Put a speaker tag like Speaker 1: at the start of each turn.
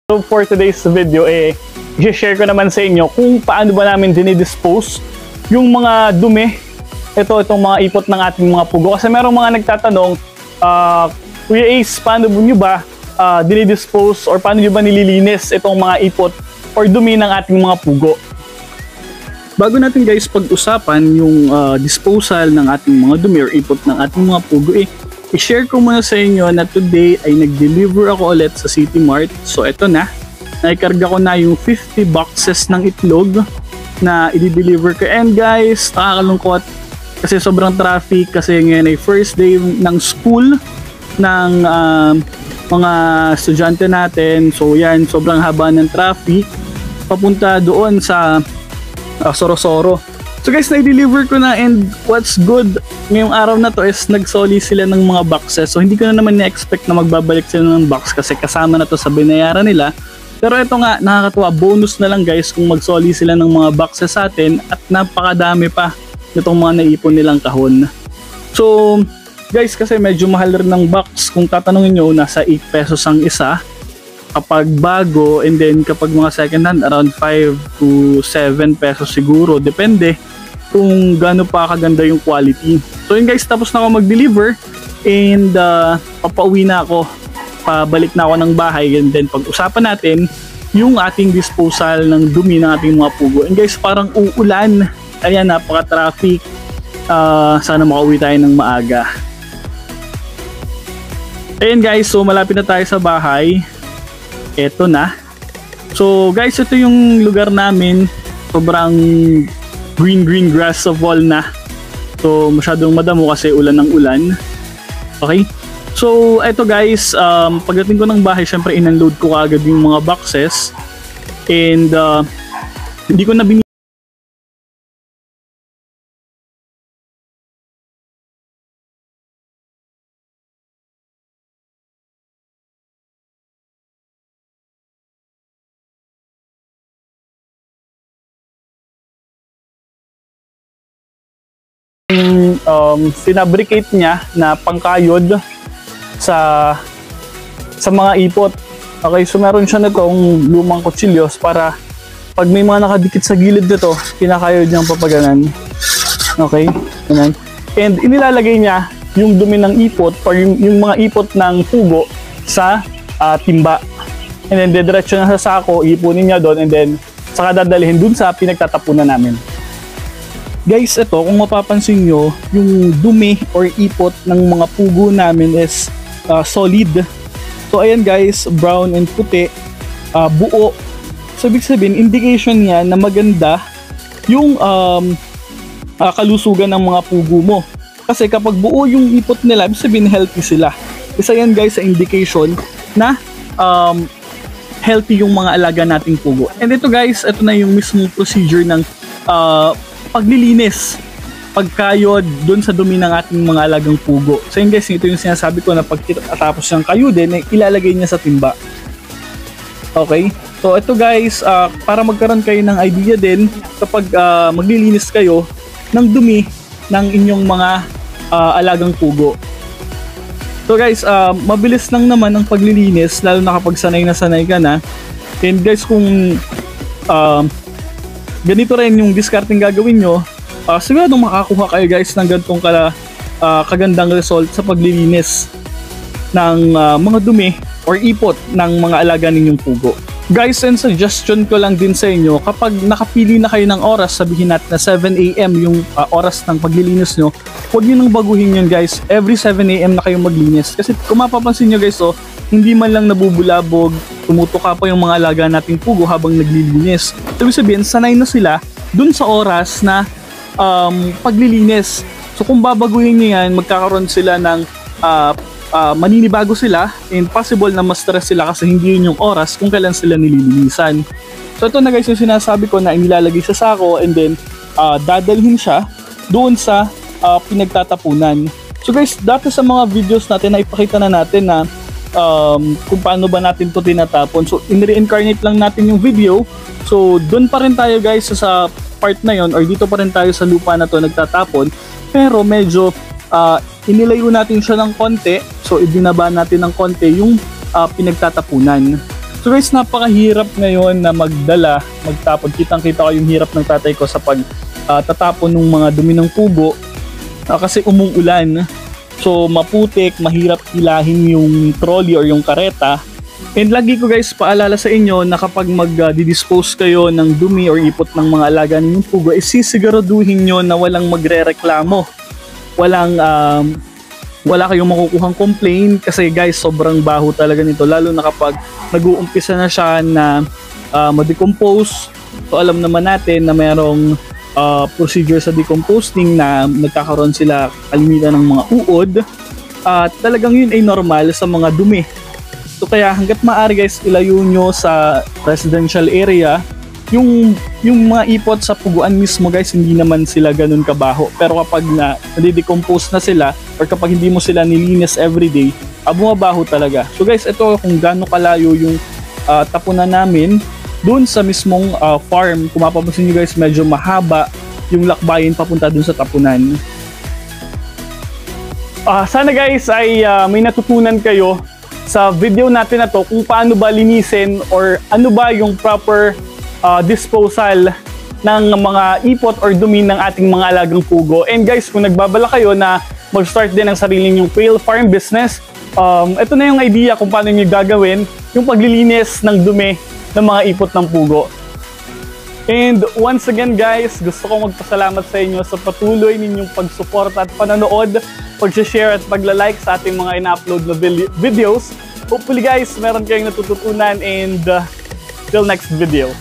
Speaker 1: So for today's video, i-share ko naman sa inyo kung paano ba namin dinidispose yung mga dumi. Itong mga ipot ng ating mga pugo. Kasi merong mga nagtatanong, Kuya Ace, paano nyo ba dinidispose or paano nyo ba nililinis itong mga ipot or dumi ng ating mga pugo? Bago natin guys pag-usapan yung disposal ng ating mga dumi or ipot ng ating mga pugo, i-share ko muna sa inyo na today ay nag-deliver ako ulit sa City Mart. So eto na, naikarga ko na yung 50 boxes ng itlog na i-deliver ko. And guys, nakakalungkot kasi sobrang traffic kasi ngayon ay first day ng school ng mga estudyante natin. So yan, sobrang haba ng traffic papunta doon sa Sorosoro. So guys, na-deliver ko na, and what's good ngayong araw na to is nagsoli sila ng mga boxes. So hindi ko na naman na-expect na magbabalik sila ng box kasi kasama na to sa binayaran nila. Pero ito nga, nakakatuwa, bonus na lang guys kung magsoli sila ng mga boxes sa atin, at napakadami pa nitong mga naipon nilang kahon. So guys, kasi medyo mahal rin ng box. Kung tatanungin nyo, nasa 8 pesos ang isa kapag bago, and then kapag mga second hand, around 5 to 7 pesos siguro, depende kung gaano pa kaganda yung quality. So yun guys, tapos na ako mag-deliver, and papauwi na ako, pabalik na ako ng bahay, and then pag-usapan natin yung ating disposal ng dumi ng ating mga pugo. And guys, parang uulan, ayan, napaka-traffic. Sana makauwi tayo ng maaga. Ayan guys, so malapit na tayo sa bahay. Eto na. So guys, ito yung lugar namin. Sobrang green grass of wall na. So masyadong madamo kasi ulan ng ulan. Okay? So eto guys, pagdating ko ng bahay, syempre in-unload ko agad yung mga boxes. And hindi ko na sinabricate niya na pangkayod sa mga ipot. Okay, so meron siya nitong lumang kutsilyos para pag may mga nakadikit sa gilid nito, kinakayod niyang papaganan. Okay, ganun. And inilalagay niya yung dumi ng ipot or yung mga ipot ng pugo sa timba. And then didiretso na sa sako, ipunin niya doon, and then saka dadalhin dun sa pinagtatapunan namin. Guys, ito, kung mapapansin nyo, yung dumi or ipot ng mga pugo namin is solid. So ayan guys, brown and puti, buo. So ibig sabihin, indication niya na maganda yung kalusugan ng mga pugo mo. Kasi kapag buo yung ipot nila, ibig sabihin healthy sila. Isa yan guys sa indication na healthy yung mga alaga nating pugo. And ito guys, ito na yung mismong procedure ng paglilinis, pagkayod dun sa dumi ng ating mga alagang pugo. So yun guys, ito yung sinasabi ko na pagkatapos siyang kayodin, ilalagay niya sa timba. Okay? So ito guys, para magkaroon kayo ng idea din kapag maglilinis kayo ng dumi ng inyong mga alagang pugo. So guys, mabilis lang naman ang paglilinis, lalo na kapag sanay na sanay ka na. And guys, kung ganito rin yung discarding gagawin nyo, siguradong makakuha kayo guys ng ganitong kagandang result sa paglilinis ng mga dumi or ipot ng mga alaga ninyong pugo. Guys, and suggestion ko lang din sa inyo, kapag nakapili na kayo ng oras, sabihin natin na 7 AM yung oras ng paglilinis nyo, huwag nyo nang baguhin yun guys. Every 7 AM na kayo maglinis. Kasi kung mapapansin nyo guys, hindi man lang nabubulabog, tumutuka pa yung mga alaga nating pugo habang naglilinis. Ibig sabihin, sanay na sila dun sa oras na paglilinis. So kung babaguhin nyo yan, magkakaroon sila ng maninibago sila, and possible na ma-stress sila kasi hindi yun yung oras kung kailan sila nililinisan. So ito na guys yung sinasabi ko na inilalagay sa sako, and then dadalhin siya doon sa pinagtatapunan. So guys, dati sa mga videos natin na ipakita na natin na kung paano ba natin to tinatapon. So in-reincarnate lang natin yung video. So doon pa rin tayo guys sa part na yon, or dito pa rin tayo sa lupa na to nagtatapon, pero medyo inilayo natin siya ng konti. So ibinaba natin ng konti yung pinagtatapunan. So So guys, napakahirap ngayon na magtapon. Kitang-kita ko yung hirap ng tatay ko sa tatapon ng mga dumi ng pugo kasi umuulan. So maputik, mahirap hilahin yung trolley or yung kareta. And lagi ko guys paalala sa inyo na kapag mag-dispose kayo ng dumi or ipot ng mga alaga ninyong pugo, sisiguraduhin nyo na walang magre-reklamo. Wala kayong makukuhang complaint kasi guys sobrang baho talaga nito, lalo na kapag nag-uumpisa na siya na ma-decompose. So alam naman natin na mayroong procedure sa decomposing na nagkakaroon sila kalimitan ng mga uod at talagang yun ay normal sa mga dumi. So kaya hanggat maaari guys, ilayo nyo sa residential area yung mga ipot sa puguan mismo guys. Hindi naman sila ganun kabaho, pero kapag nade-decompose na sila or kapag hindi mo sila nilinis everyday, bumabaho talaga. So guys, ito kung gaano kalayo yung tapunan namin dun sa mismong farm. Kung mapapansin nyo guys, medyo mahaba yung lakbayin papunta dun sa tapunan. Sana guys ay may natutunan kayo sa video natin na to kung paano ba linisin or ano ba yung proper disposal ng mga ipot or dumi ng ating mga alagang pugo. And guys, kung nagbabala kayo na mag-start din ng sariling yung quail farm business, ito na yung idea kung paano nyo gagawin yung paglilinis ng dumi ng mga ipot ng pugo. And once again guys, gusto ko magpasalamat sa inyo sa patuloy ninyong pagsuporta at panonood, pag-share at pagla-like sa ating mga ina-upload na videos. Hopefully guys, meron kayong natututunan and till next video.